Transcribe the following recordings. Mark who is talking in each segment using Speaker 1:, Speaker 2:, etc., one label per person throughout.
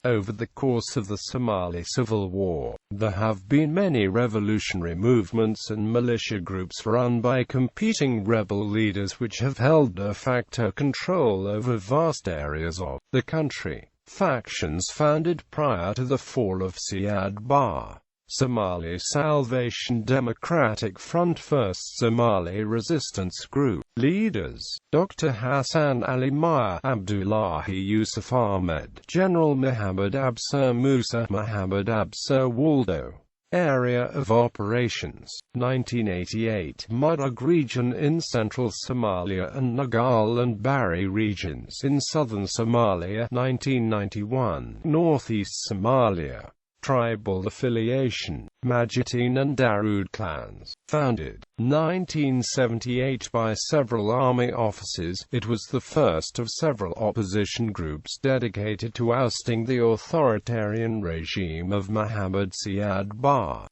Speaker 1: Over the course of the Somali Civil War, there have been many revolutionary movements and militia groups run by competing rebel leaders which have held de facto control over vast areas of the country. Factions founded prior to the fall of Siad Barre: Somali Salvation Democratic Front, First Somali Resistance Group. Leaders: Dr. Hassan Ali Maya, Abdullahi Yusuf Ahmed, General Mohammed Absir Musa, Mohammed Absir Waldo. Area of operations: 1988 Mudug region in central Somalia and Nagal and Bari regions in southern Somalia. 1991 Northeast Somalia. Tribal affiliation: Majitin and Darood clans. Founded 1978 by several army officers, it was the first of several opposition groups dedicated to ousting the authoritarian regime of Mohammed Siad Barre.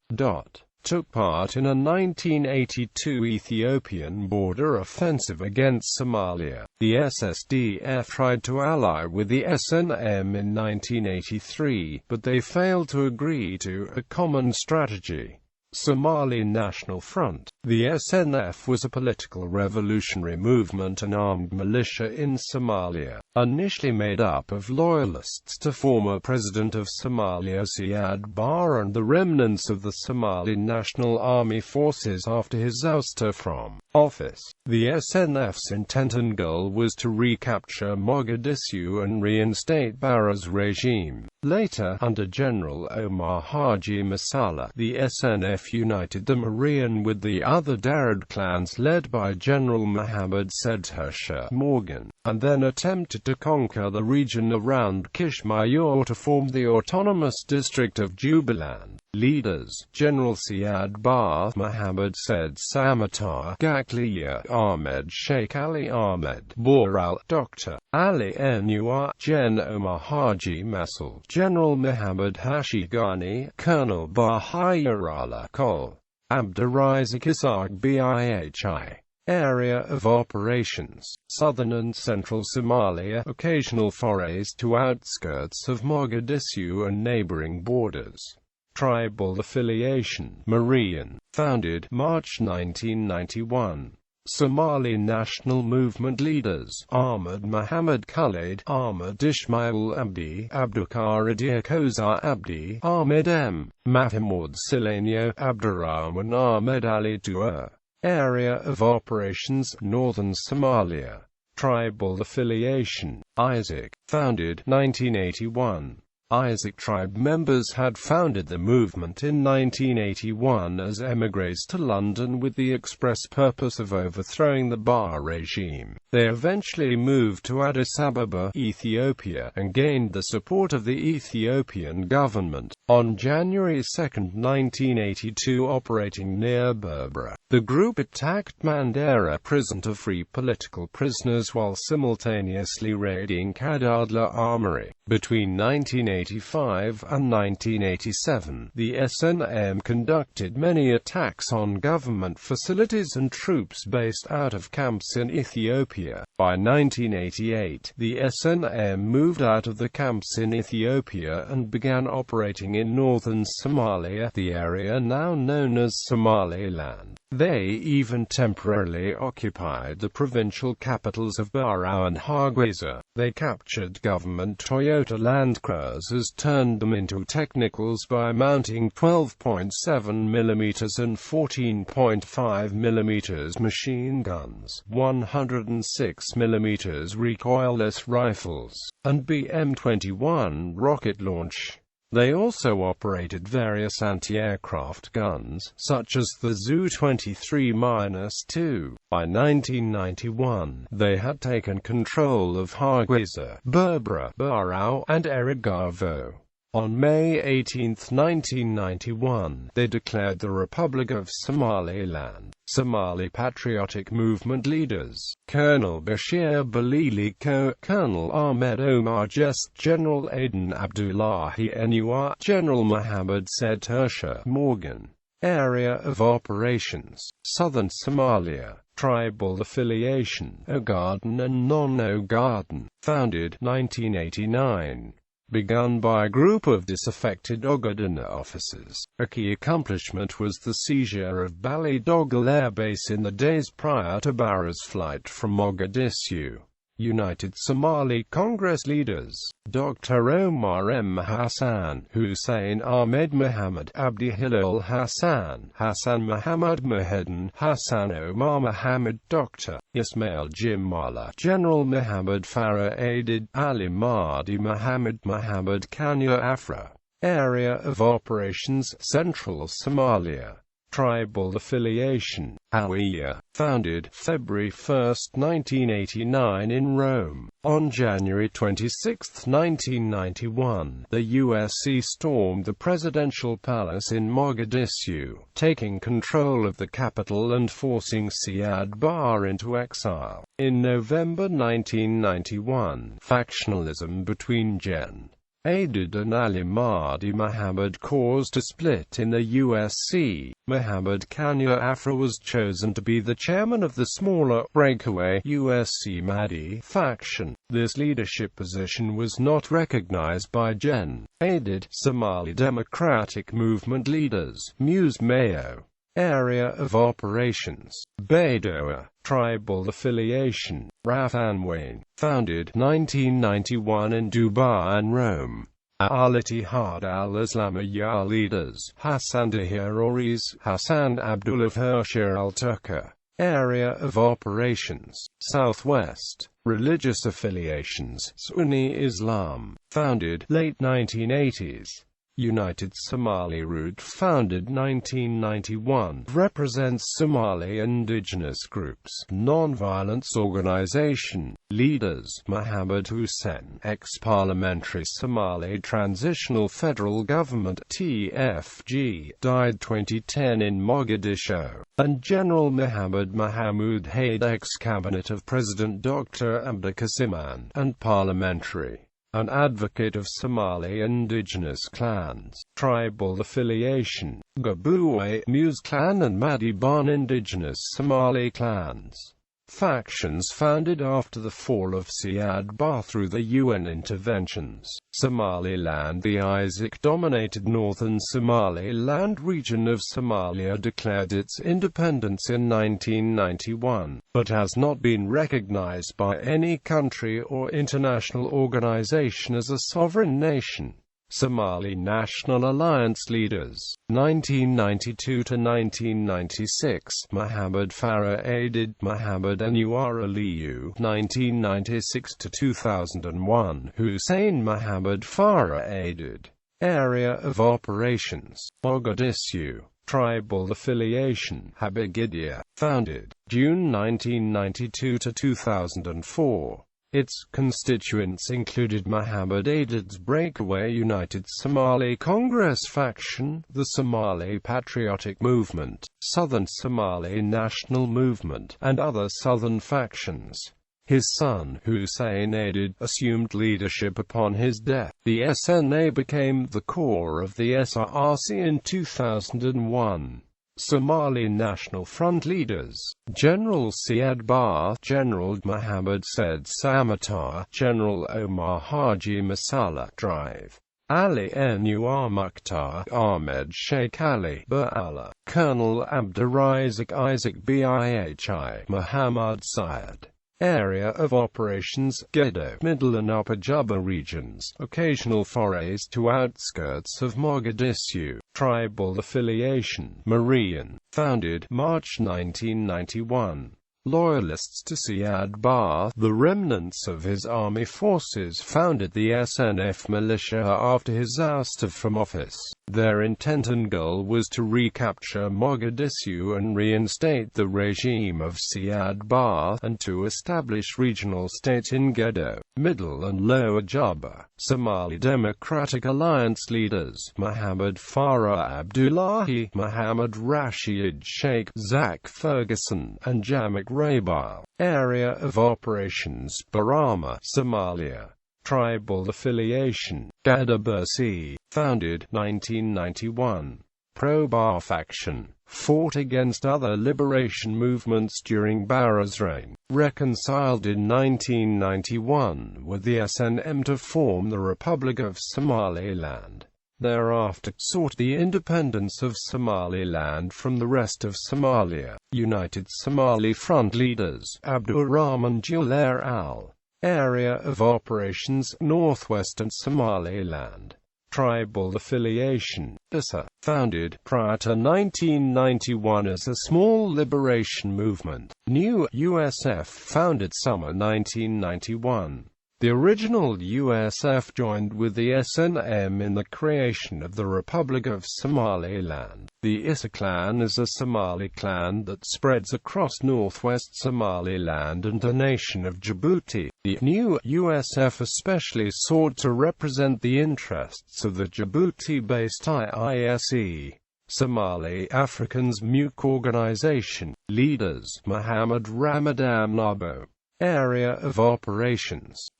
Speaker 1: Took part in a 1982 Ethiopian border offensive against Somalia. The SSDF tried to ally with the SNM in 1983, but they failed to agree to a common strategy. Somali National Front. The SNF was a political revolutionary movement and armed militia in Somalia, initially made up of loyalists to former President of Somalia Siad Barre and the remnants of the Somali National Army forces after his ouster from office. The SNF's intent and goal was to recapture Mogadishu and reinstate Barre's regime. Later, under General Omar Haji Masala, the SNF united the Marian with the other Darood clans led by General Mohammed Sedhersha Morgan, and then attempted to conquer the region around Kishmayur to form the autonomous district of Jubaland. Leaders: General Siad Barre, Mohammed Said Samatar, Gakliya Ahmed, Sheikh Ali Ahmed, Boral, Dr. Ali Enua, Gen Omar Haji Masal, General Mohammed Hashi Ghani, Colonel Bahayarala Kol, Abdurazak Isaac Bihi. Area of operations: southern and central Somalia, occasional forays to outskirts of Mogadishu and neighboring borders. Tribal affiliation: Marian. Founded March 1991. Somali National Movement leaders: Ahmed Mohammed Khalid, Ahmed Ismail Abdi, Abdulkadir Koza Abdi, Ahmed M. Mahmoud Silanyo, Abdurrahman Ahmed Ali Dua. Area of operations: northern Somalia. Tribal affiliation: Isaac. Founded 1981. Isaac tribe members had founded the movement in 1981 as émigrés to London with the express purpose of overthrowing the Barre regime. They eventually moved to Addis Ababa, Ethiopia, and gained the support of the Ethiopian government. On January 2, 1982, operating near Berbera, the group attacked Mandera prison to free political prisoners while simultaneously raiding Kadadla Armory. Between 1985 and 1987, the SNM conducted many attacks on government facilities and troops based out of camps in Ethiopia. By 1988, the SNM moved out of the camps in Ethiopia and began operating in northern Somalia, the area now known as Somaliland. They even temporarily occupied the provincial capitals of Barrow and Hargeisa. They captured government Toyota Land Cruisers, turned them into technicals by mounting 12.7mm and 14.5mm machine guns, 106mm recoilless rifles, and BM-21 rocket launch. They also operated various anti-aircraft guns, such as the Zu-23-2. By 1991, they had taken control of Hargeisa, Berbera, Barrow, and Erigavo. On May 18, 1991, they declared the Republic of Somaliland. Somali Patriotic Movement leaders: Colonel Bashir Baliliko, Colonel Ahmed Omar Jest, General Aden Abdullahi Enua, General Mohammed Sedhersha Morgan. Area of operations: southern Somalia. Tribal affiliation: Ogaden and non-Ogaden. Founded 1989. begun by a group of disaffected Ogaden officers. A key accomplishment was the seizure of Balidogle Air Base in the days prior to Barra's flight from Mogadishu. United Somali Congress leaders, Dr. Omar M. Hassan, Hussein Ahmed Muhammad Abdi Hilal Hassan, Hassan Muhammad Muhedin Hassan Omar Muhammad Dr. Ismail Jimala, General Muhammad Farah Aidid, Ali Mahdi Muhammad Kanya Afra. Area of Operations, Central Somalia. Tribal affiliation, Hawiyya, founded February 1, 1989 in Rome. On January 26, 1991, the USC stormed the presidential palace in Mogadishu, taking control of the capital and forcing Siad Barre into exile. In November 1991, factionalism between Gen. Aidid and Ali Mahdi Muhammad caused a split in the USC. Muhammad Kanya Afra was chosen to be the chairman of the smaller, breakaway USC Mahdi faction. This leadership position was not recognized by Gen. Aidid. Somali Democratic Movement leaders, Muse Mayo. Area of Operations, Baidoa. Tribal affiliation, Rafanwain, founded 1991 in Dubai and Rome. Al-Ittihad al-Islamiyya leaders, Hassan Dahir Hassan Abdullah Hershir al-Turka. Area of Operations, Southwest. Religious affiliations, Sunni Islam, founded late 1980s. United Somali Route, founded 1991, represents Somali indigenous groups. Non-violence organization. Leaders, Mohammed Hussein, ex-parliamentary Somali Transitional Federal Government (TFG), died 2010 in Mogadishu, and General Mohammed Mahmoud Haid, ex-cabinet of President Dr. Abdulkasiman, and parliamentary. An advocate of Somali indigenous clans. Tribal affiliation, Gabuwe, Muse clan and Madiban indigenous Somali clans. Factions founded after the fall of Siad Barre through the UN interventions. Somaliland. The Isaac-dominated northern Somaliland region of Somalia declared its independence in 1991, but has not been recognized by any country or international organization as a sovereign nation. Somali National Alliance leaders, 1992 to 1996, Muhammad Farah Aidid, Muhammad Anwar Aliyu, 1996 to 2001, Hussein Muhammad Farah Aidid. Area of Operations, Mogadishu. Tribal affiliation, Habigidia, founded June 1992 to 2004. Its constituents included Muhammad Aidid's breakaway United Somali Congress faction, the Somali Patriotic Movement, Southern Somali National Movement, and other southern factions. His son, Hussein Aidid, assumed leadership upon his death. The SNA became the core of the SRC in 2001. Somali National Front leaders, General Siad Barre, General Mohammed Said Samatar, General Omar Haji Masala Drive, Ali Anwar Mukhtar, Ahmed Sheikh Ali Ba'ala, Colonel Abdurazak Isaac Bihi, Muhammad Syed. Area of Operations, Gedo, Middle and Upper Juba regions, occasional forays to outskirts of Mogadishu. Tribal affiliation, Marian, founded March 1991. Loyalists to Siad Barre, the remnants of his army forces founded the SNF militia after his ouster from office. Their intent and goal was to recapture Mogadishu and reinstate the regime of Siad Barre, and to establish regional state in Gedo, Middle and Lower Juba. Somali Democratic Alliance leaders, Muhammad Farah Abdullahi, Muhammad Rashid Sheikh, Zach Ferguson, and Jamak Rabil. Area of Operations, Barama, Somalia. Tribal affiliation, Gadabursi, founded 1991. pro-Barre faction, fought against other liberation movements during Barre's reign, reconciled in 1991 with the SNM to form the Republic of Somaliland. Thereafter, sought the independence of Somaliland from the rest of Somalia. United Somali Front leaders, Abdurrahman Jullair Al. Area of Operations, Northwestern Somaliland. Tribal affiliation, ISA, founded, prior to 1991 as a small liberation movement. New USF, founded summer 1991. The original USF joined with the SNM in the creation of the Republic of Somaliland. The Issa clan is a Somali clan that spreads across northwest Somaliland and the nation of Djibouti. The new USF especially sought to represent the interests of the Djibouti-based IISE, Somali Africans MUC organization. Leaders, Muhammad Ramadan Nabo. Area of operations, ?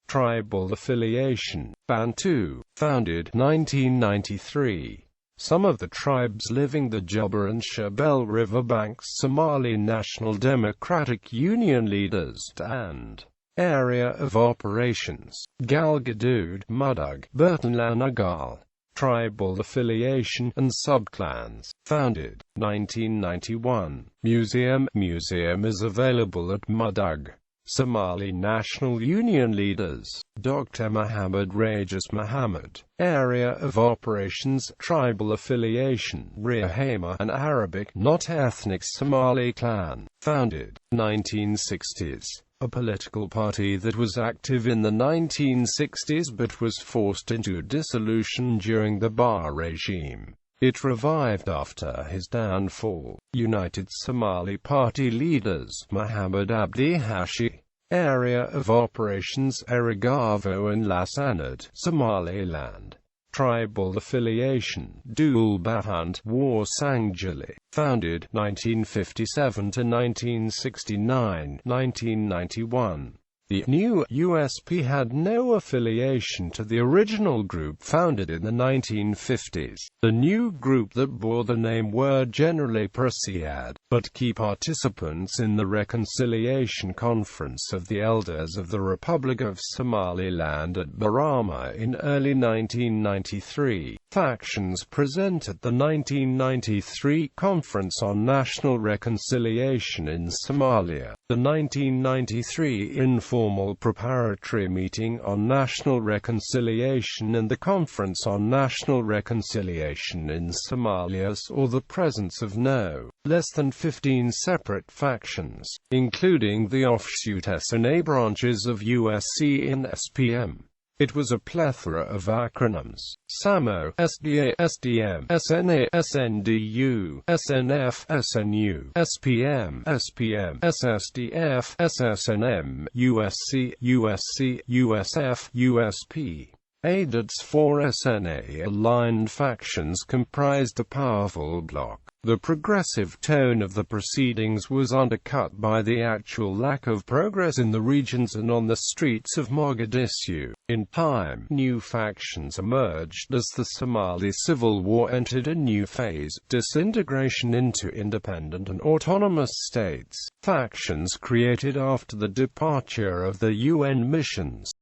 Speaker 1: Tribal affiliation, Bantu, founded 1993. Some of the tribes living the Juba and Shabelle riverbanks. Somali National Democratic Union leaders, and area of operations, Galgaduud, Mudug, Bertanlanagal. Tribal affiliation and subclans, founded 1991. Museum is available at Mudug. Somali National Union leaders, Dr. Muhammad Rajas Muhammad. Area of operations, tribal affiliation, Rihama, an Arabic, not ethnic Somali clan, founded 1960s. A political party that was active in the 1960s but was forced into dissolution during the Barre regime. It revived after his downfall. United Somali Party leaders, Muhammad Abdi Hashi. Area of operations, Erigavo and Lasanad, Somaliland. Tribal affiliation, Dul Bahant, War Sangjali, founded 1957 to 1969, 1991. The new USP had no affiliation to the original group founded in the 1950s. The new group that bore the name were generally Prasiad, but key participants in the Reconciliation Conference of the Elders of the Republic of Somaliland at Barama in early 1993. Factions present at the 1993 Conference on National Reconciliation in Somalia. The 1993 Informal Preparatory Meeting on National Reconciliation and the Conference on National Reconciliation in Somalia saw the presence of no less than 15 separate factions, including the offshoot SNA branches of USC and SPM. It was a plethora of acronyms: SAMO, SDA, SDM, SNA, SNDU, SNF, SNU, SPM, SPM, SSDF, SSNM, USC, USC, USF, USP. ADAD's four SNA-aligned factions comprised a powerful bloc. The progressive tone of the proceedings was undercut by the actual lack of progress in the regions and on the streets of Mogadishu. In time, new factions emerged as the Somali Civil War entered a new phase, disintegration into independent and autonomous states. Factions created after the departure of the UN missions,